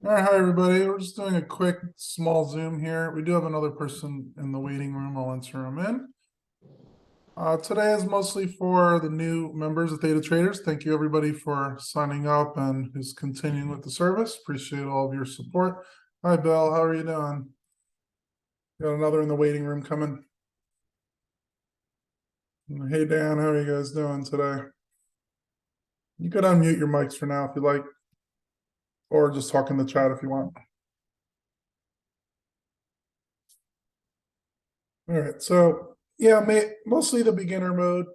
All right, hi everybody. We're just doing a quick small Zoom here. We do have another person in the waiting room. I'll enter him in. Today is mostly for the new members of Theta Traders. Thank you everybody for signing up and who's continuing with the service. Appreciate all of your support. Hi Bill, how are you doing? Got another in the waiting room coming. Hey Dan, how are you guys doing today? You could unmute your mics for now if you like, or just talk in the chat if you want. All right, so yeah, mostly the beginner mode,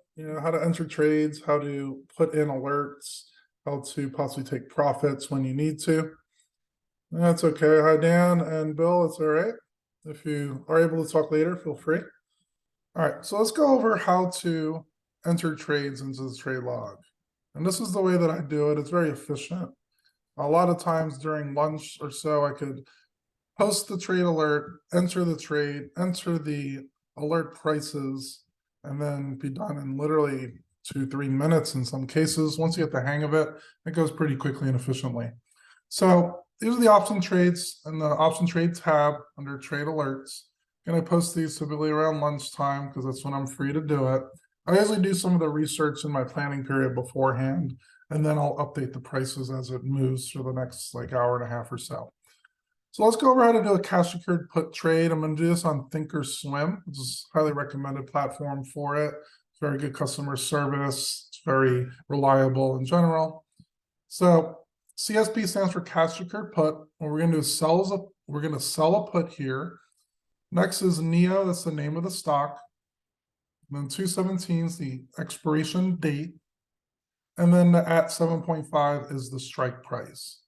how to enter trades, how to put in alerts, how to possibly take profits when you need to. That's okay. Hi, Dan and Bill, it's all right. If you are able to talk later, feel free. All right, so let's go over how to enter trades into the trade log. And this is the way that I do it. It's very efficient. A lot of times during lunch or so, I could post the trade alert, enter the trade, enter the alert prices, and then be done in literally 2-3 minutes in some cases. Once you get the hang of it, it goes pretty quickly and efficiently. So these are the option trades in the option trade tab under trade alerts. And I post these typically around lunchtime because that's when I'm free to do it. I usually do some of the research in my planning period beforehand, and then I'll update the prices as it moves for the next hour and a half or so. So let's go over how to do a cash secured put trade. I'm going to do this on Thinkorswim, which is a highly recommended platform for it. It's very good customer service. It's very reliable in general. So CSP stands for cash secured put. What we're going to do is we're going to sell a put here. Next is NEO. That's the name of the stock. And then 217 is the expiration date. And then the at 7.5 is the strike price.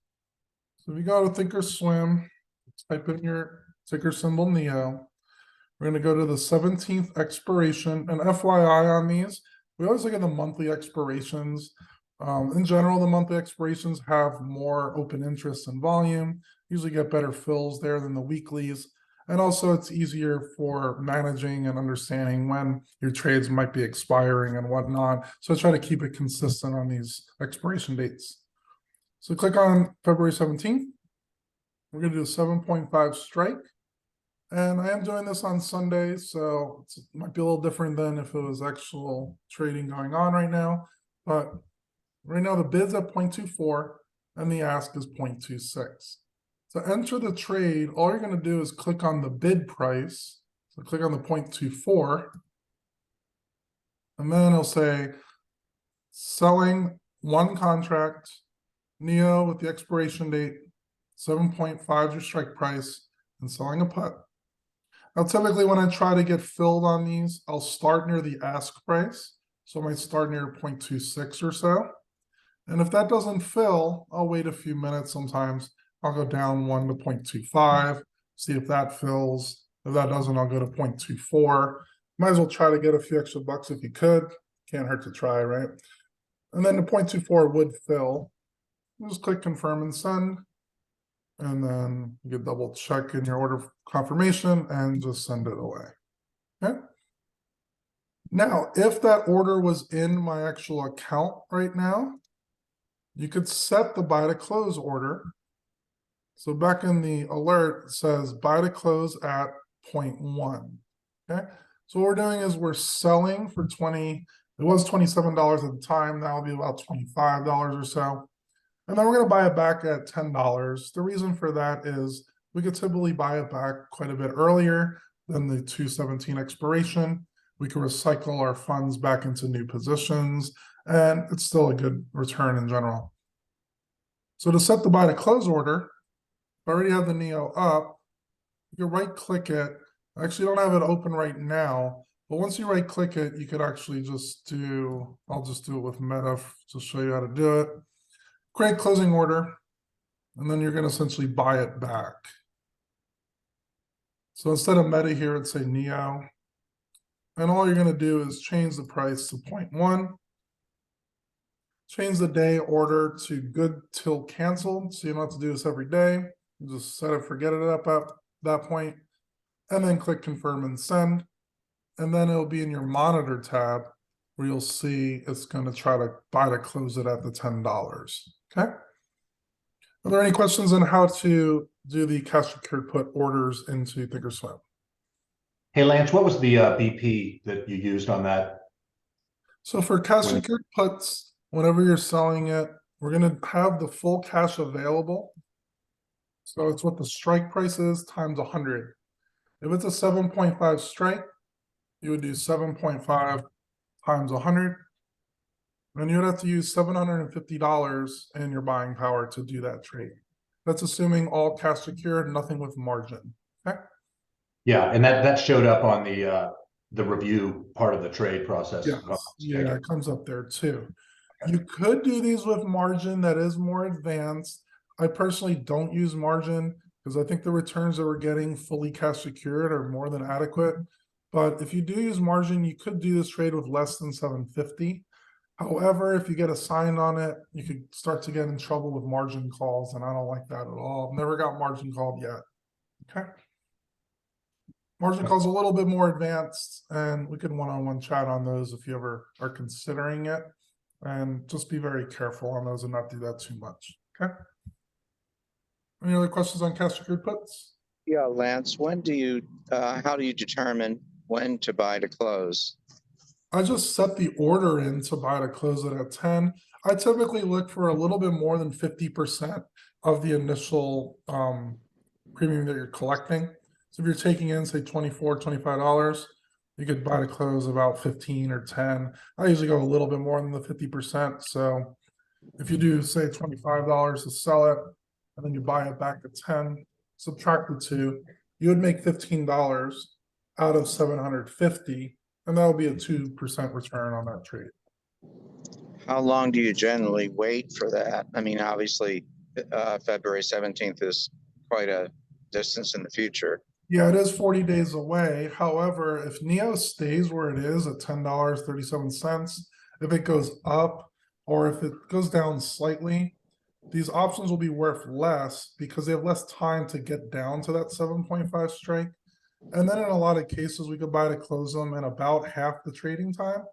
So if you go to Thinkorswim, type in your ticker symbol NEO. We're going to go to the 17th expiration. And FYI on these, we always look at the monthly expirations. In general, the monthly expirations have more open interest and volume, usually get better fills there than the weeklies. And also it's easier for managing and understanding when your trades might be expiring and whatnot. So I try to keep it consistent on these expiration dates. So click on February 17th. We're going to do a 7.5 strike. And I am doing this on Sunday, so it might be a little different than if it was actual trading going on right now. But right now the bid's at 0.24 and the ask is 0.26. To enter the trade, all you're going to do is click on the bid price. So click on the 0.24. And then it'll say selling one contract, NEO with the expiration date, 7.5 your strike price, and selling a put. Now, typically when I try to get filled on these, I'll start near the ask price. So I might start near 0.26 or so. And if that doesn't fill, I'll wait a few minutes. Sometimes I'll go down 1 to 0.25, see if that fills. If that doesn't, I'll go to 0.24. Might as well try to get a few extra bucks if you could. Can't hurt to try, right? And then the 0.24 would fill. Just click confirm and send. And then you can double check in your order confirmation and just send it away. Okay. Now, if that order was in my actual account right now, you could set the buy to close order. So back in the alert, it says buy to close at 0.1. Okay. So what we're doing is we're selling for 20. It was $27 at the time. That'll be about $25 or so. And then we're going to buy it back at $10. The reason for that is we could typically buy it back quite a bit earlier than the 217 expiration. We can recycle our funds back into new positions, and it's still a good return in general. So to set the buy to close order, if I already have the NEO up, you can right click it. I actually don't have it open right now, but once you right click it, you could actually just I'll just do it with Meta to show you how to do it. Create closing order, and then you're going to essentially buy it back. So instead of Meta here, it'd say NEO. And all you're going to do is change the price to 0.1. Change the day order to good till canceled. So you don't have to do this every day. You just set it, forget it up at that point. And then click confirm and send. And then it'll be in your monitor tab where you'll see it's going to try to buy to close it at the $10. Okay. Are there any questions on how to do the cash secured put orders into Thinkorswim? Hey, Lance, what was the BP that you used on that? So for cash When- secured puts, whenever you're selling it, we're gonna have the full cash available. So it's what the strike price is times 100. If it's a 7.5 strike, you would do 7.5 times 100. And you would have to use $750 in your buying power to do that trade. That's assuming all cash secured, nothing with margin. Okay. Yeah, and that showed up on the review part of the trade process. Yes. Yeah, it comes up there too. You could do these with margin that is more advanced. I personally don't use margin because I think the returns that we're getting fully cash secured are more than adequate. But if you do use margin, you could do this trade with less than 750. However, if you get assigned on it, you could start to get in trouble with margin calls, and I don't like that at all. I've never got margin called yet. Okay. Margin calls a little bit more advanced, and we can one-on-one chat on those if you ever are considering it. And just be very careful on those and not do that too much. Okay. Any other questions on cash secured puts? Yeah, Lance, how do you determine when to buy to close? I just set the order in to buy to close it at 10. I typically look for a little bit more than 50% of the initial premium that you're collecting. So if you're taking in, say, $24, $25, you could buy to close about 15 or 10. I usually go a little bit more than the 50%. So if you do, say, $25 to sell it, and then you buy it back at 10, subtract the two, you would make $15 out of 750, and that will be a 2% return on that trade. How long do you generally wait for that? I mean, obviously, February 17th is quite a distance in the future. Yeah, it is 40 days away. However, if NEO stays where it is at $10.37, if it goes up or if it goes down slightly, these options will be worth less because they have less time to get down to that 7.5 strike. And then in a lot of cases, we could buy to close them in about half the trading time.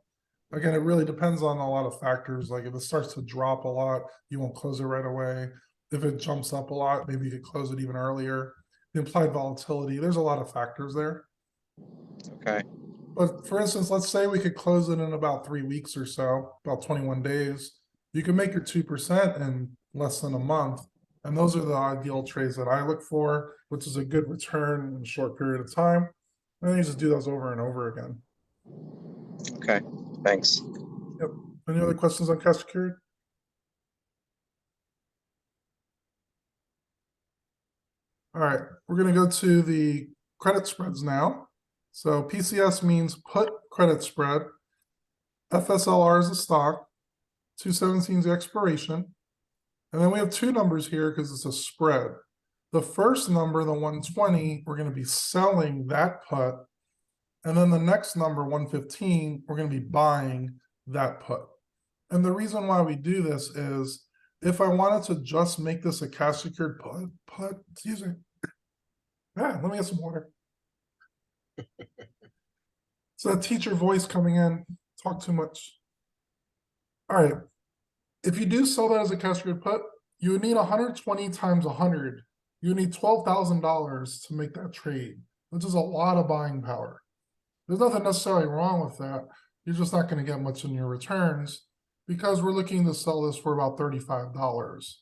Again, it really depends on a lot of factors. Like if it starts to drop a lot, you won't close it right away. If it jumps up a lot, maybe you could close it even earlier. The implied volatility, there's a lot of factors there. Okay. But for instance, let's say we could close it in about 3 weeks or so, about 21 days. You can make your 2% in less than a month. And those are the ideal trades that I look for, which is a good return in a short period of time. And then you just do those over and over again. Okay, thanks. Yep. Any other questions on cash secured? All right, we're going to go to the credit spreads now. So PCS means put credit spread. FSLR is a stock. 217 is the expiration. And then we have two numbers here because it's a spread. The first number, the 120, we're going to be selling that put. And then the next number, 115, we're going to be buying that put. And the reason why we do this is if I wanted to just make this a cash secured put, excuse me. Yeah, let me get some water. It's a teacher voice coming in. Talk too much. All right. If you do sell that as a cash secured put, you would need 120 times 100. You need $12,000 to make that trade, which is a lot of buying power. There's nothing necessarily wrong with that. You're just not going to get much in your returns because we're looking to sell this for about $35.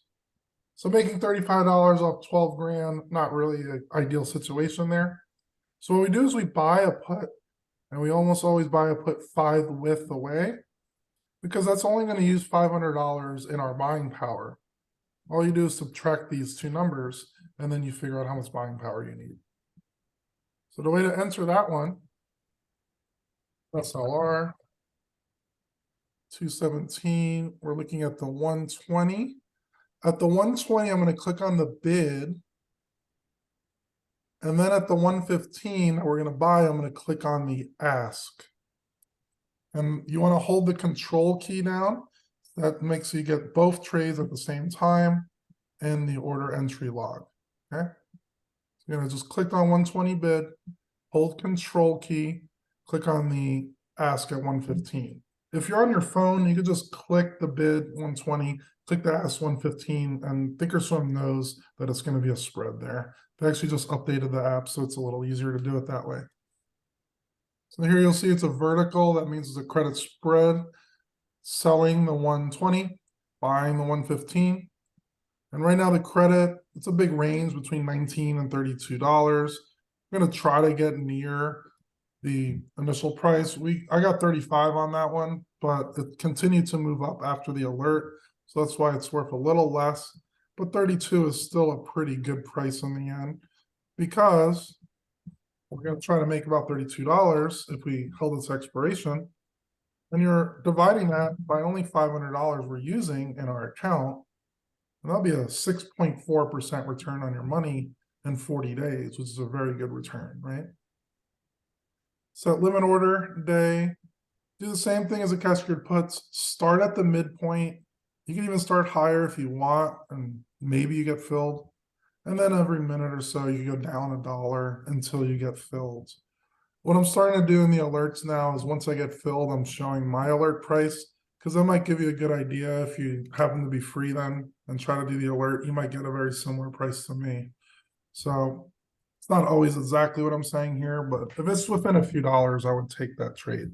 So making $35 off 12 grand, not really an ideal situation there. So what we do is we buy a put, and we almost always buy a put 5 width away because that's only going to use $500 in our buying power. All you do is subtract these two numbers, and then you figure out how much buying power you need. So the way to enter that one, SLR 217, we're looking at the 120. At the 120, I'm going to click on the bid. And then at the 115, we're going to buy, I'm going to click on the ask. And you want to hold the control key down. That makes you get both trades at the same time and the order entry log. Okay. So you're going to just click on 120 bid, hold control key, click on the ask at 115. If you're on your phone, you could just click the bid 120, click the S115 and Thinkorswim knows that it's gonna be a spread there. They actually just updated the app, so it's a little easier to do it that way. So here you'll see it's a vertical, that means it's a credit spread, selling the 120, buying the 115. And right now the credit, it's a big range between $19 and $32. I'm gonna try to get near the initial price. I got 35 on that one, but it continued to move up after the alert. So that's why it's worth a little less, but 32 is still a pretty good price in the end because we're gonna try to make about $32 if we held its expiration. And you're dividing that by only $500 we're using in our account. And that'll be a 6.4% return on your money in 40 days, which is a very good return, right? So limit order day, do the same thing as a cash secured puts, start at the midpoint. You can even start higher if you want, and maybe you get filled. And then every minute or so, you go down $1 until you get filled. What I'm starting to do in the alerts now is once I get filled, I'm showing my alert price, because that might give you a good idea. If you happen to be free then and try to do the alert, you might get a very similar price to me. So it's not always exactly what I'm saying here, but if it's within a few dollars, I would take that trade.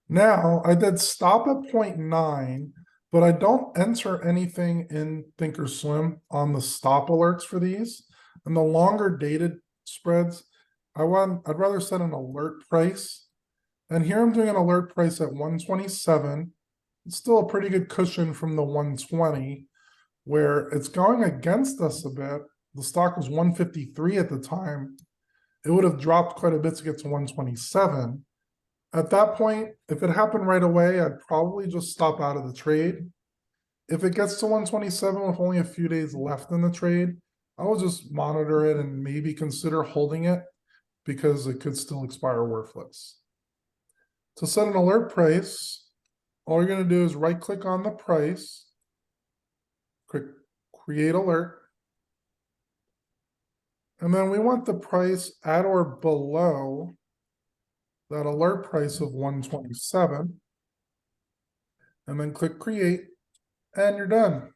Now, I did stop at 0.9, but I don't enter anything in Thinkorswim on the stop alerts for these. And the longer dated spreads, I'd rather set an alert price. And here I'm doing an alert price at 127. It's still a pretty good cushion from the 120, where it's going against us a bit. The stock was 153 at the time. It would have dropped quite a bit to get to 127. At that point, if it happened right away, I'd probably just stop out of the trade. If it gets to 127 with only a few days left in the trade, I will just monitor it and maybe consider holding it because it could still expire worthless. To set an alert price, all you're going to do is right click on the price, click create alert. And then we want the price at or below that alert price of 127. And then click create and you're done.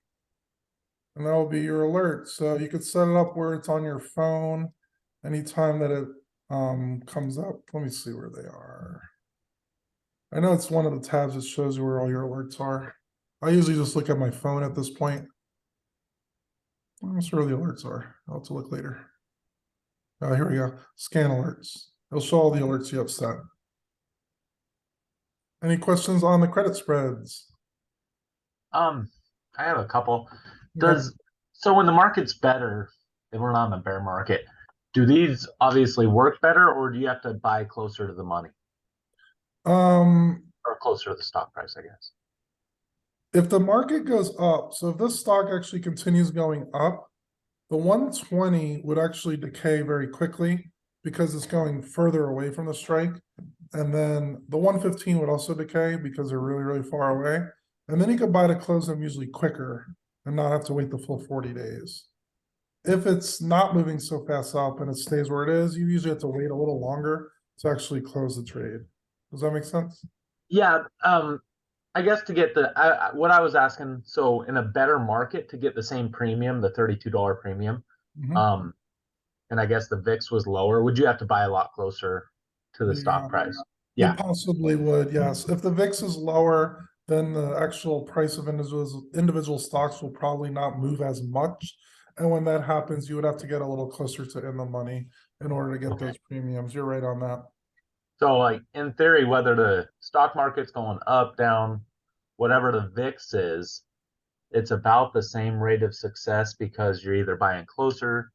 And that will be your alert. So you could set it up where it's on your phone anytime that it comes up. Let me see where they are. I know it's one of the tabs that shows you where all your alerts are. I usually just look at my phone at this point. I'm not sure where the alerts are. I'll have to look later. Here we go. Scan alerts. It'll show all the alerts you have set. Any questions on the credit spreads? I have a couple. Okay. So when the market's better, and we're not in the bear market, do these obviously work better, or do you have to buy closer to the money or closer to the stock price, I guess? If the market goes up, so if this stock actually continues going up, the 120 would actually decay very quickly because it's going further away from the strike. And then the 115 would also decay because they're really, really far away. And then you could buy to close them usually quicker and not have to wait the full 40 days. If it's not moving so fast up and it stays where it is, you usually have to wait a little longer to actually close the trade. Does that make sense? Yeah. I guess to get what I was asking, so in a better market to get the same premium, the $32 premium, Mhm. and I guess the VIX was lower, would you have to buy a lot closer to the stock price? You possibly would, yes. If the VIX is lower, then the actual price of individual stocks will probably not move as much. And when that happens, you would have to get a little closer to in the money in order to get those premiums. You're right on that. So, like in theory, whether the stock market's going up, down, whatever the VIX is, it's about the same rate of success because you're either buying closer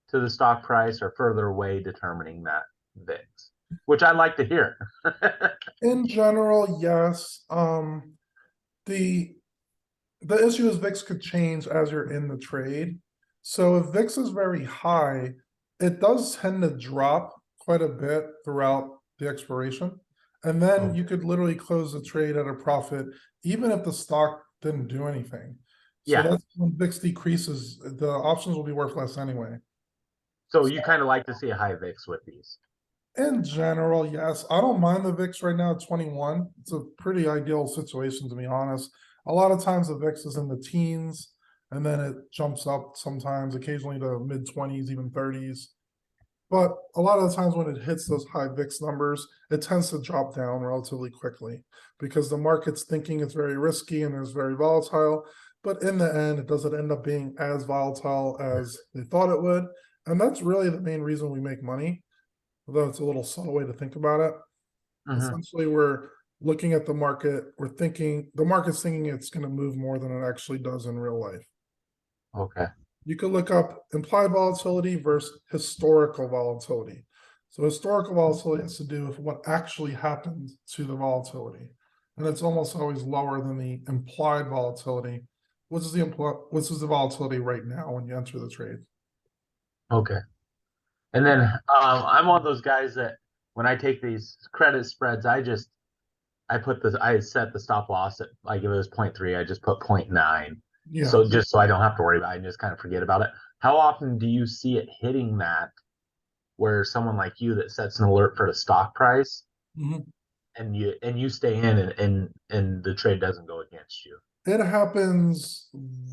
to the stock price or further away, determining that VIX, which I like to hear. In general, yes. The issue is VIX could change as you're in the trade. So if VIX is very high, it does tend to drop quite a bit throughout the expiration. And then you could literally close the trade at a profit, even if the stock didn't do anything. So that's when VIX decreases, the options will be worth less anyway. So you kind of like to see a high VIX with these. In general, yes. I don't mind the VIX right now at 21. It's a pretty ideal situation, to be honest. A lot of times the VIX is in the teens, and then it jumps up sometimes, occasionally to mid-20s, even 30s. But a lot of the times when it hits those high VIX numbers, it tends to drop down relatively quickly because the market's thinking it's very risky and it's very volatile. But in the end, it doesn't end up being as volatile as they thought it would. And that's really the main reason we make money, although it's a little subtle way to think about it. Mhm. Essentially, we're looking at the market, we're thinking the market's thinking it's going to move more than it actually does in real life. Okay. You can look up implied volatility versus historical volatility. So historical volatility has to do with what actually happened to the volatility. And it's almost always lower than the implied volatility, which is the volatility right now when you enter the trade. Okay. And then I'm one of those guys that when I take these credit spreads, I set the stop loss at, like, if it was 0.3, I just put 0.9. Yeah. So just so I don't have to worry about it and just kind of forget about it. How often do you see it hitting that where someone like you that sets an alert for the stock price Mhm. and you stay in and the trade doesn't go against you? It happens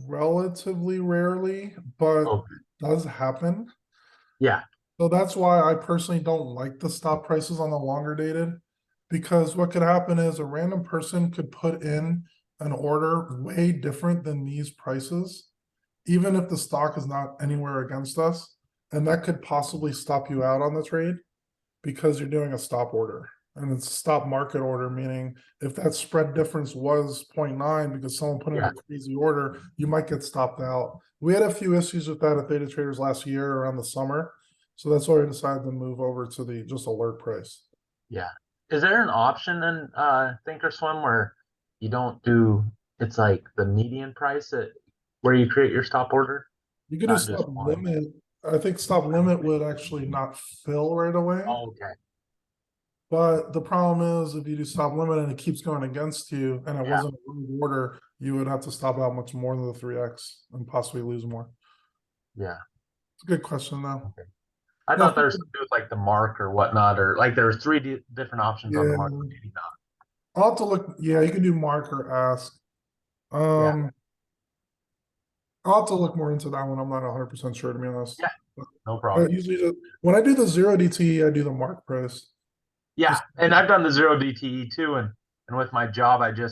relatively rarely, but Okay. does happen. Yeah. So that's why I personally don't like the stop prices on the longer dated, because what could happen is a random person could put in an order way different than these prices, even if the stock is not anywhere against us, and that could possibly stop you out on the trade because you're doing a stop order. And it's a stop market order, meaning if that spread difference was 0.9 because someone put in Yeah. a crazy order, you might get stopped out. We had a few issues with that at Theta Traders last year around the summer. So that's why we decided to move over to the just alert price. Yeah. Is there an option in Thinkorswim where you don't do, it's like the median price at where you create your stop order? You could do Not just stop one. limit. I think stop limit would actually not fill right away. Oh, okay. But the problem is if you do stop limit and it keeps going against you and it Yeah. wasn't a rude order, you would have to stop out much more than the 3x and possibly lose more. Yeah. It's a good question though. I Now, thought there was something to do with like the mark or whatnot, or like there was three different options on the yeah, mark, but maybe not. I'll have to look. Yeah, you can do mark or ask. Yeah. I'll have to look more into that one. I'm not 100% sure to be honest. Yeah. No I problem. usually when I do the 0 DTE, I do the mark price. Yeah. Just- And I've done the 0 DTE too. And with my job, I don't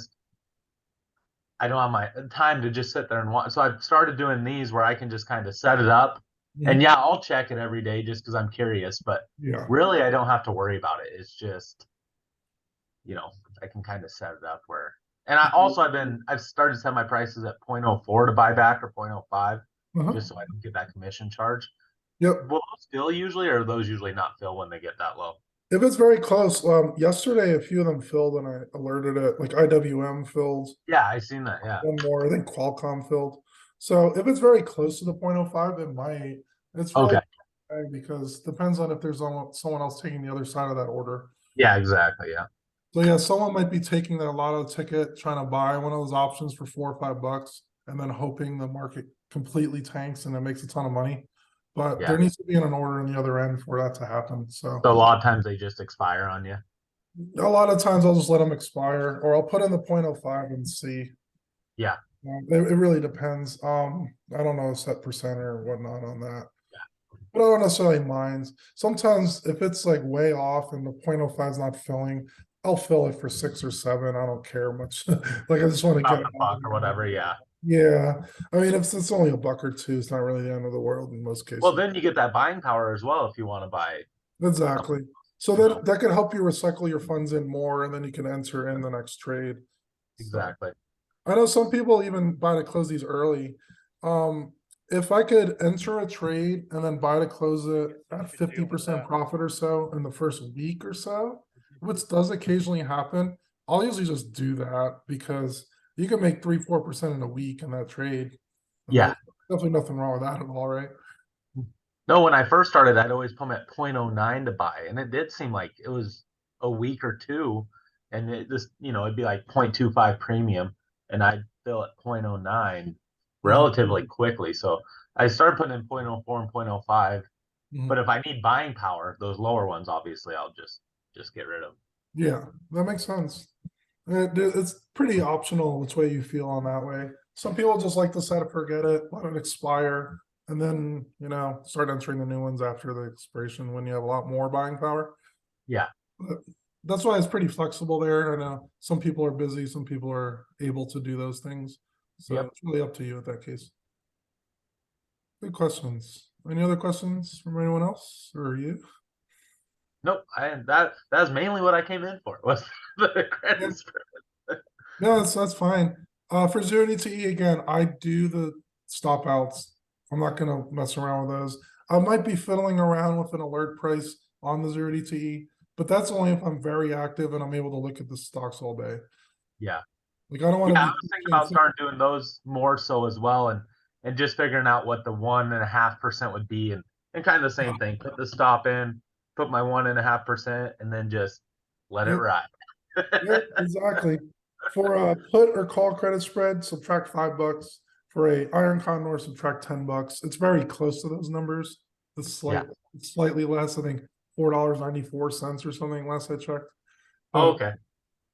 have my time to just sit there and watch. So I've started doing these where I can just kind of set it up. And Mhm. yeah, I'll check it every day just because I'm curious, but Yeah. really I don't have to worry about it. It's just, I can kind of set it up where, and I've started to set my prices at 0.04 to buy back or 0.05 Uh-huh. just so I don't get that commission charge. Yep. Will those fill usually, or are those usually not fill when they get that low? If it's very close, yesterday a few of them filled and I alerted it. Like IWM filled. Yeah, I seen that. Yeah. One more, I think Qualcomm filled. So if it's very close to the 0.05, it might. It's really Okay. because depends on if there's someone else taking the other side of that order. Yeah, exactly. Yeah. So yeah, someone might be taking their lotto ticket, trying to buy one of those options for $4 or $5, and then hoping the market completely tanks and it makes a ton of money. But Yeah. there needs to be an order on the other end for that to happen. So So a lot of times they just expire on you. a lot of times I'll just let them expire, or I'll put in the 0.05 and see. Yeah. It really depends. I don't know a set percent or whatnot on that. Yeah. But I don't necessarily mind. Sometimes if it's like way off and the 0.05 is not filling, I'll fill it for 6 or 7. I don't care much. Like I just want to About get the buck or whatever. Yeah. Yeah. I mean, if it's only $1 or $2, it's not really the end of the world in most cases. Well, then you get that buying power as well if you want to buy. Exactly. So Yeah. that could help you recycle your funds in more, and then you can enter in the next trade. So, Exactly. I know some people even buy to close these early. If I could enter a trade and then buy to close it at 50% profit or so in the first week or so, which does occasionally happen, I'll usually just do that because you can make 3-4% in a week in that trade. And Yeah. there's definitely nothing wrong with that at all, right? No, when I first started, I'd always put them at 0.09 to buy, and it did seem like it was a week or two, and it'd be like 0.25 premium, and I'd fill at 0.09 relatively quickly. So I started putting in 0.04 and 0.05. Mhm. But if I need buying power, those lower ones, obviously, I'll just get rid of. Yeah, that makes sense. It's pretty optional which way you feel on that way. Some people just like to set it, forget it, let it expire, and then, you know, start entering the new ones after the expiration when you have a lot more buying power. Yeah. But that's why it's pretty flexible there. I know some people are busy, some people are able to do those things. So Yep. it's really up to you in that case. Good questions. Any other questions from anyone else or you? Nope. That's mainly what I came in for was the credit Yeah. spread. No, that's fine. For zero DTE again, I do the stop outs. I'm not gonna mess around with those. I might be fiddling around with an alert price on the zero DTE, but that's only if I'm very active and I'm able to look at the stocks all day. Yeah. Like I don't want Yeah, to I be was thinking about starting doing those more so as well, and just figuring out what the 1.5% would be, and kind of the same thing. Put the stop in, put my 1.5%, and then just let it Yep. ride. Yep, exactly. For a put or call credit spread, subtract $5. For a iron condor, subtract $10. It's very close to those numbers. It's slightly less. I think $4.94 or something last I checked. Oh, But okay.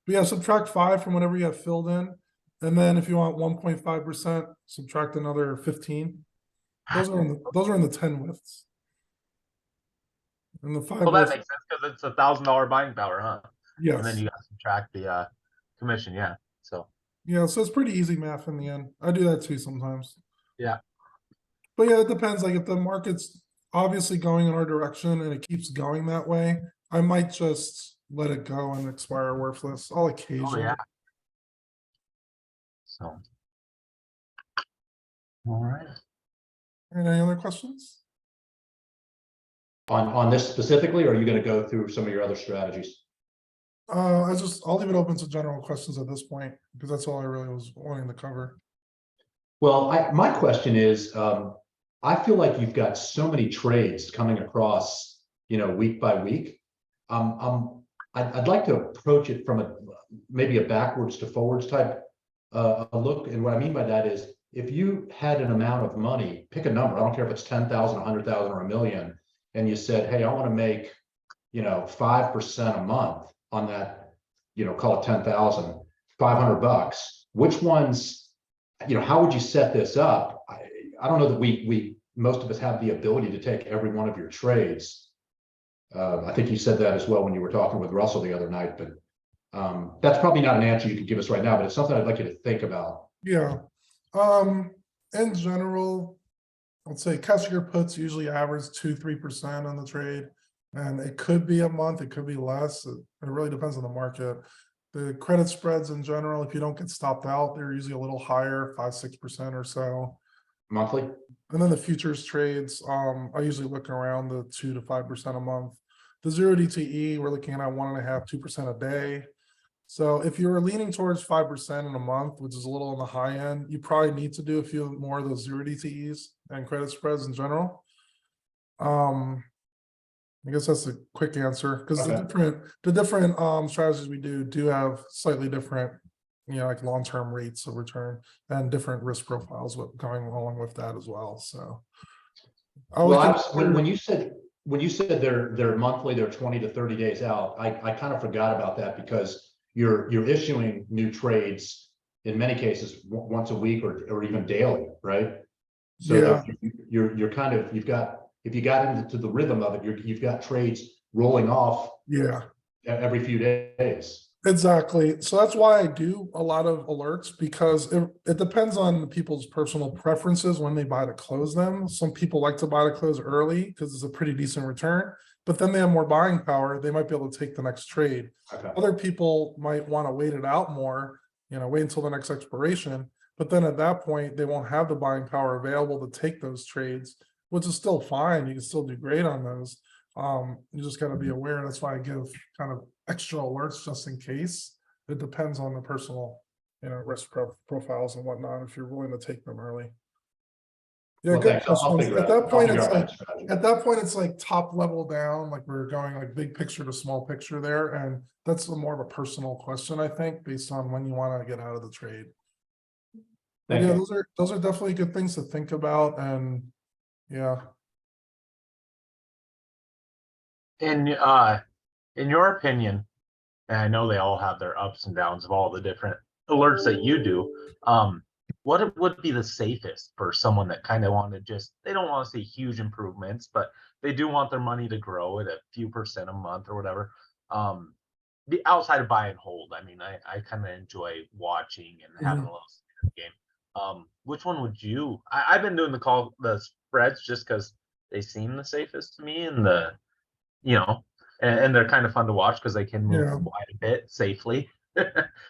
yeah, subtract 5 from whatever you have filled in. And then if you want 1.5%, subtract another 15. Those are in the 10 widths. And the 5 Well, that widths, makes sense because it's $1,000 buying power, huh? And then yes. you got to subtract the commission. Yeah. So Yeah, so it's pretty easy math in the end. I do that too sometimes. yeah. But yeah, it depends. Like if the market's obviously going in our direction and it keeps going that way, I might just let it go and expire worthless. I'll Oh occasionally. yeah. So. All right. Any other questions? On this specifically, or are you gonna go through some of your other strategies? I'll leave it open to general questions at this point because that's all I really was wanting to cover. Well, my question is, I feel like you've got so many trades coming across, week by week. I'd like to approach it from maybe a backwards to forwards type a look. And what I mean by that is, if you had an amount of money, pick a number. I don't care if it's 10,000, 100,000, or a million, and you said, "Hey, I want to make, 5% a month on that, call it 10,000, $500. Which ones?" How would you set this up? I don't know that we most of us have the ability to take every one of your trades. I think you said that as well when you were talking with Russell the other night, but that's probably not an answer you could give us right now, but it's something I'd like you to think about. Yeah. In general, I'd say catch your puts usually average 2-3% on the trade. And it could be a month, it could be less. It really depends on the market. The credit spreads in general, if you don't get stopped out, they're usually a little higher, 5-6% or so. Monthly? And then the futures trades, I usually look around the 2 to 5% a month. The zero DTE, we're looking at 1.5-2% a day. So if you're leaning towards 5% in a month, which is a little on the high end, you probably need to do a few more of those zero DTEs and credit spreads in general. I guess that's a quick answer because Okay. the different strategies we do have slightly different, like long-term rates of return and different risk profiles going along with that as well. So Well, when you said they're monthly, they're 20 to 30 days out, I kind of forgot about that because you're issuing new trades in many cases once a week or even daily, right? So yeah, you're kind of, if you got into the rhythm of it, you've got trades rolling off yeah. every few days. Exactly. So that's why I do a lot of alerts because it depends on people's personal preferences when they buy to close them. Some people like to buy to close early because it's a pretty decent return, but then they have more buying power. They might be able to take the next trade. Okay. Other people might want to wait it out more, wait until the next expiration. But then at that point, they won't have the buying power available to take those trades, which is still fine. You can still do great on those. You just got to be aware. That's why I give kind of extra alerts just in case. It depends on the personal, risk profiles and whatnot. If you're willing to take them early. Yeah, Well, good thanks. I'll questions. figure At out. that I'll point, figure it's out my like strategy. top level down, like we're going like big picture to small picture there, and that's more of a personal question, I think, based on when you want to get out of the trade. But Thank yeah, you. those are definitely good things to think about, and yeah. In your opinion, and I know they all have their ups and downs of all the different alerts that you do. What would be the safest for someone that kind of want to just, they don't want to see huge improvements, but they do want their money to grow at a few percent a month or whatever. The outside of buy and hold. I mean, I kind of enjoy watching and having a little game. Which one would you? I've been doing the spreads just because they seem the safest to me, and and they're kind of fun to watch because they can move Yeah. quite a bit safely.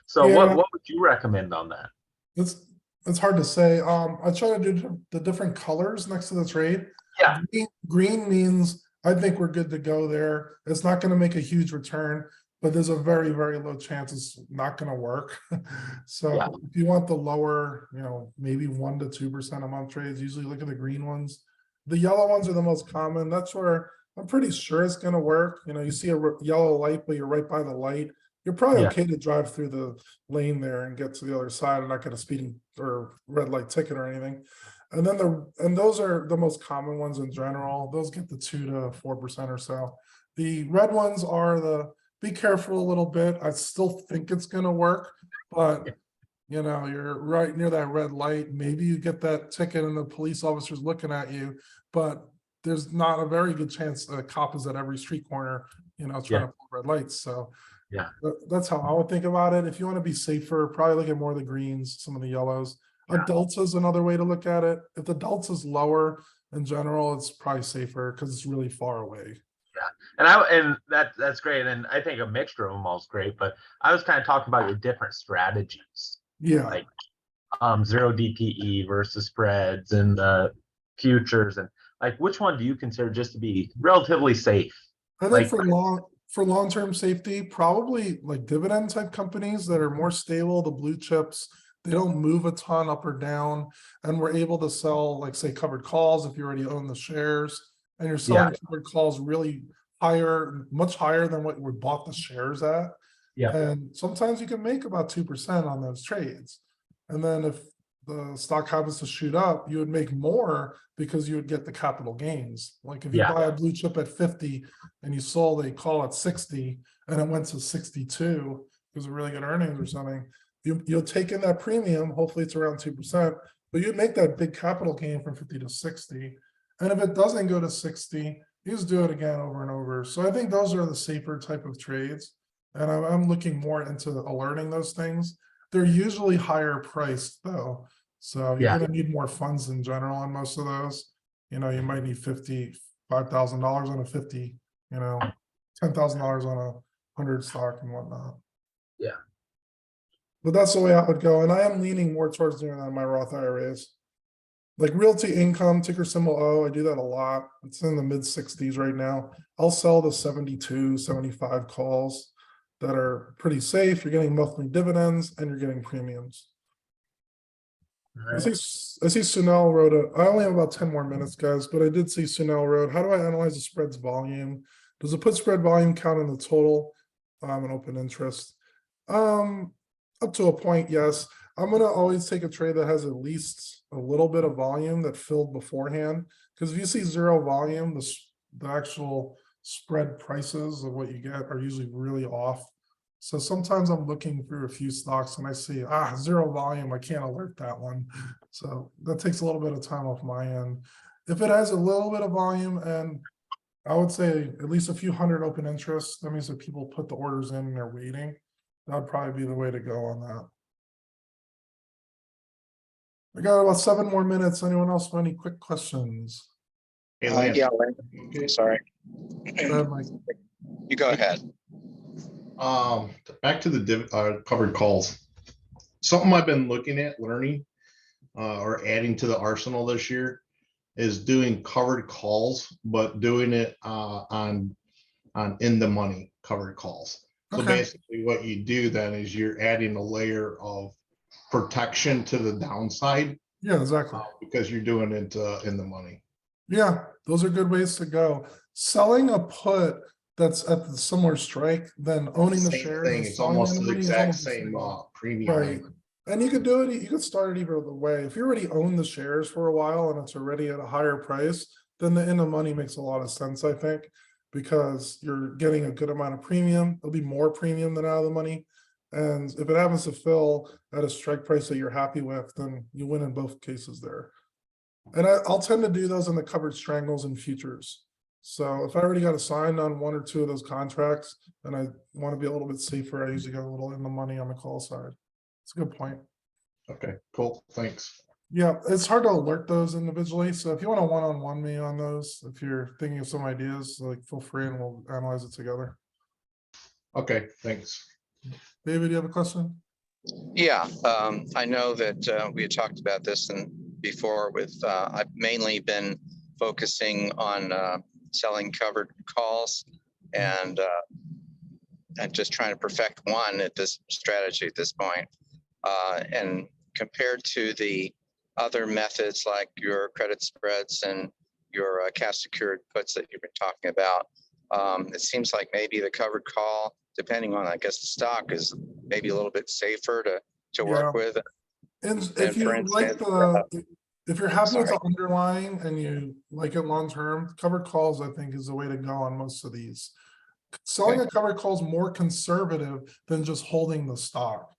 So Yeah. what would you recommend on that? It's hard to say. I try to do the different colors next to the trade. Yeah. Green means I think we're good to go there. It's not going to make a huge return, but there's a very, very low chance it's not going to work. So Yeah. if you want the lower, maybe 1 to 2% a month trades, usually look at the green ones. The yellow ones are the most common. That's where I'm pretty sure it's going to work. You see a yellow light, but you're right by the light. You're probably Yeah. okay to drive through the lane there and get to the other side and not get a speeding or red light ticket or anything. And then those are the most common ones in general. Those get the 2 to 4% or so. The red ones are be careful a little bit. I still think it's gonna work, but you're right near that red light. Maybe you get that ticket and the police officer's looking at you, but there's not a very good chance a cop is at every street corner, trying to pull red lights. So Yeah. that's how I would think about it. If you want to be safer, probably look at more of the greens, some of the yellows. A delta is another way to look at it. If the delta is lower in general, it's probably safer because it's really far away. Yeah, and that's great, and I think a mixture of them all is great. But I was kind of talking about your different strategies, Yeah. like zero DPE versus spreads and the futures, and like which one do you consider just to be relatively safe? I think Like, for long-term safety, probably like dividend type companies that are more stable, the blue chips, they don't move a ton up or down, and we're able to sell, like say covered calls if you already own the shares, and you're selling covered calls really higher, much higher than what we bought the shares at. Yeah. And sometimes you can make about 2% on those trades. And then if the stock happens to shoot up, you would make more because you would get the capital gains. Like if you buy a blue chip at 50 and you sold a call at 60 and it went to 62 because of really good earnings or something, you'll take in that premium. Hopefully it's around 2%, but you'd make that big capital gain from 50 to 60. And if it doesn't go to 60, you just do it again over and over. So I think those are the safer type of trades. And I'm looking more into alerting those things. They're usually higher priced though. So you're going to need more funds in general on most of those. You might need $55,000 on a 50, $10,000 on a 100 stock and whatnot. Yeah. But that's the way I would go. And I am leaning more towards doing that in my Roth IRAs. Like Realty Income, ticker symbol O, I do that a lot. It's in the mid 60s right now. I'll sell the 72, 75 calls that are pretty safe. You're getting monthly dividends and you're getting premiums. Right. I see Sunel wrote I only have about 10 more minutes, guys, but I did see Sunel wrote, how do I analyze the spreads volume? Does the put spread volume count in the total and open interest? Up to a point, yes. I'm going to always take a trade that has at least a little bit of volume that filled beforehand. Because if you see zero volume, the actual spread prices of what you get are usually really off. So sometimes I'm looking through a few stocks and I see, zero volume, I can't alert that one. So that takes a little bit of time off my end. If it has a little bit of volume, and I would say at least a few hundred open interests, that means that people put the orders in and they're waiting. That'd probably be the way to go on that. I got about 7 more minutes. Anyone else have any quick questions? Yeah, Lance. Sorry. Go ahead, Mike. You go ahead. Back to the covered calls. Something I've been looking at learning or adding to the arsenal this year is doing covered calls, but doing it on in the money covered calls. So basically what you do then is you're adding a layer of protection to the downside. Yeah, exactly. Because you're doing it in the money. Yeah, those are good ways to go. Selling a put that's at the similar strike, then owning the shares. It's almost the exact same premium. Right. And you could do it, you could start it either way. If you already own the shares for a while and it's already at a higher price, then the in the money makes a lot of sense, I think. because you're getting a good amount of premium. It'll be more premium than out of the money. And if it happens to fill at a strike price that you're happy with, then you win in both cases there. And I'll tend to do those in the covered strangles and futures. So if I already got assigned on 1 or 2 of those contracts, and I want to be a little bit safer, I usually go a little in the money on the call side. It's a good point. Okay, cool, thanks. Yeah, it's hard to alert those individually. So if you want to one-on-one me on those, if you're thinking of some ideas, like feel free and we'll analyze it together. Okay, thanks. David, do you have a question? Yeah, I know that we had talked about this before with, I've mainly been focusing on selling covered calls and just trying to perfect one at this strategy at this point. And compared to the other methods like your credit spreads and your cash secured puts that you've been talking about, it seems like maybe the covered call, depending on, I guess, the stock, is maybe a little bit safer to work with. And And if you for like instance, if you're happy with sorry. the underlying and you like it long term, covered calls I think is the way to go on most of these. Selling a covered call is more conservative than just holding the stock.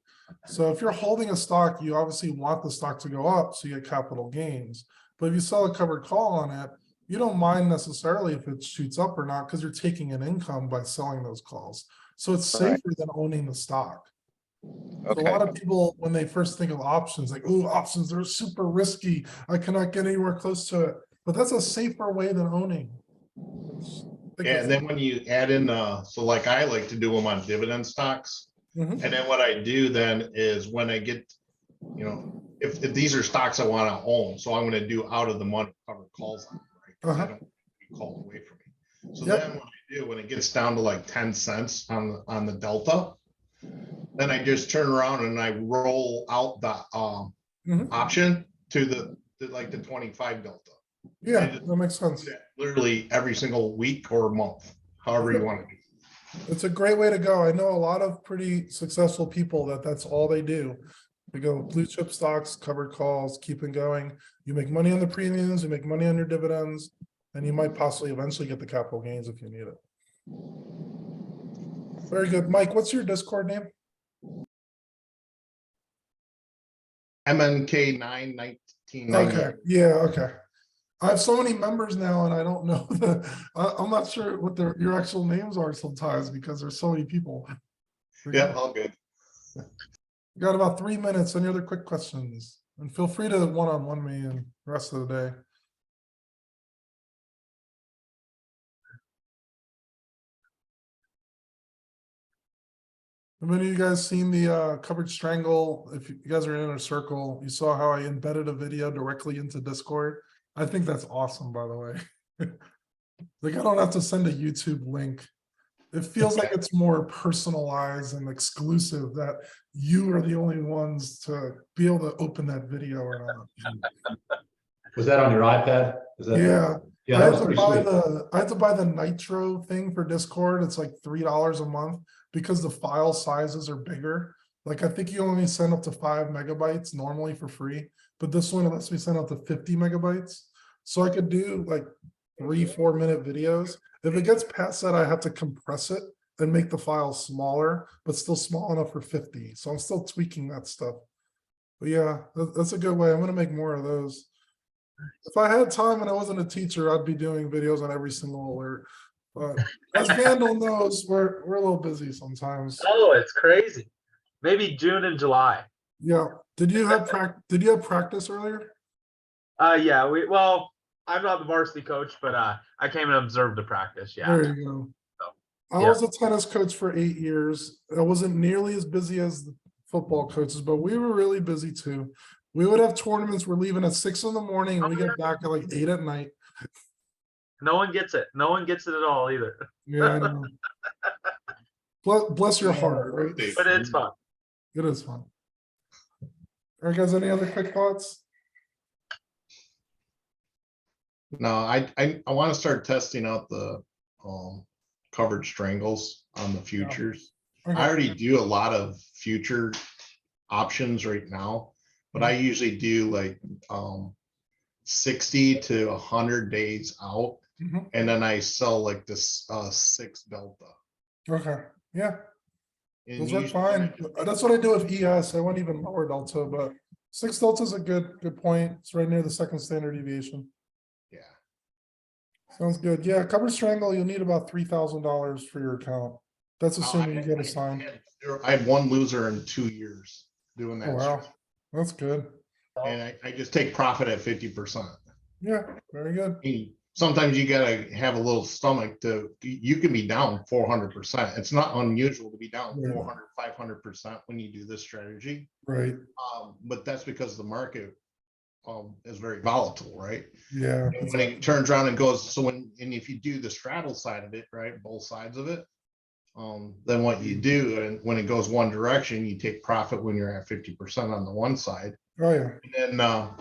So if you're holding a stock, you obviously want the stock to go up so you get capital gains. But if you sell a covered call on it, you don't mind necessarily if it shoots up or not because you're taking an income by selling those calls. So it's Right. safer than owning the stock. So Okay. a lot of people, when they first think of options, like, oh, options, they're super risky. I cannot get anywhere close to it. But that's a safer way than owning. Yeah, and then when you add in, so like I like to do them on dividend stocks. Mhm. And then what I do then is when I get, you know, if these are stocks I want to own, so I'm going to do out of the money covered calls on them, right? Because I don't want to be called away from me. So Yep. then what I do when it gets down to like 10 cents on the delta, then I just turn around and I roll out the Mhm. option to like the 25 delta. Yeah, And that makes sense. do that literally every single week or month, however you want to do. It's a great way to go. I know a lot of pretty successful people that's all they do. They go blue chip stocks, covered calls, keep it going. You make money on the premiums, you make money on your dividends, and you might possibly eventually get the capital gains if you need it. Very good. Mike, what's your Discord name? MNK 919. Okay, yeah, okay. I have so many members now and I don't know I'm not sure what your actual names are sometimes because there's so many people. Yeah, all good. Got about 3 minutes. Any other quick questions? And feel free to one-on-one me and the rest of the day. Have any of you guys seen the covered strangle? If you guys are in a circle, you saw how I embedded a video directly into Discord. I think that's awesome, by the way. Like I don't have to send a YouTube link. It feels like it's more personalized and exclusive that you are the only ones to be able to open that video or not. Was that on your iPad? Is that? Yeah. Yeah, I that had was to pretty buy sweet. I had to buy the Nitro thing for Discord. It's like $3 a month because the file sizes are bigger. Like I think you only send up to 5 megabytes normally for free, but this one lets me send up to 50 megabytes. So I could do like 3-4 minute videos. If it gets past that, I have to compress it and make the file smaller, but still small enough for 50. So I'm still tweaking that stuff. But yeah, that's a good way. I'm gonna make more of those. If I had time and I wasn't a teacher, I'd be doing videos on every single alert. But as Vandal knows, we're a little busy sometimes. Oh, it's crazy. Maybe June and July. Yeah. Did you have practice earlier? Yeah, well, I'm not the varsity coach, but I came and observed the practice. Yeah. There you go. So, I yeah. was a tennis coach for 8 years. I wasn't nearly as busy as the football coaches, but we were really busy too. We would have tournaments. We're leaving at 6 in the morning and we get back at like 8 at night. No one gets it. No one gets it at all either. Yeah, I know. Bless your heart, right? But it's fun. It is fun. All right, guys, any other quick thoughts? No, I want to start testing out the covered strangles on the futures. Okay. I already do a lot of future options right now, but I usually do like 60 to 100 days out. Mhm. and then I sell like this 6 delta. Okay, yeah, And those work usually- fine. That's what I do with ES. I went even lower delta, but 6 delta is a good point. It's right near the second standard deviation. Yeah. Sounds good. Yeah, cover strangle, you'll need about $3,000 for your account. That's assuming you get assigned. I had 1 loser in 2 years doing that. Oh, wow, strategy. that's good. And I just take profit at 50%. Yeah, very good. Sometimes you gotta have a little stomach you can be down 400%. It's not unusual to be down Right. 400, 500% when you do this strategy. Right, But that's because the market is very volatile, right? yeah. And when it turns around and goes, and if you do the straddle side of it, right, both sides of it, then what you do, and when it goes one direction, you take profit when you're at 50% on the one side. Oh, yeah,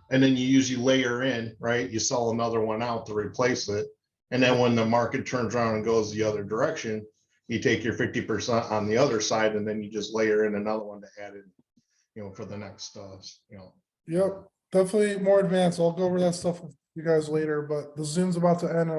And then you usually layer in, right? You sell another one out to replace it. And then when the market turns around and goes the other direction, you take your 50% on the other side, and then you just layer in another one to add in, for the next, yep, definitely more advanced. I'll go over that stuff with you guys later, but the Zoom's about to end.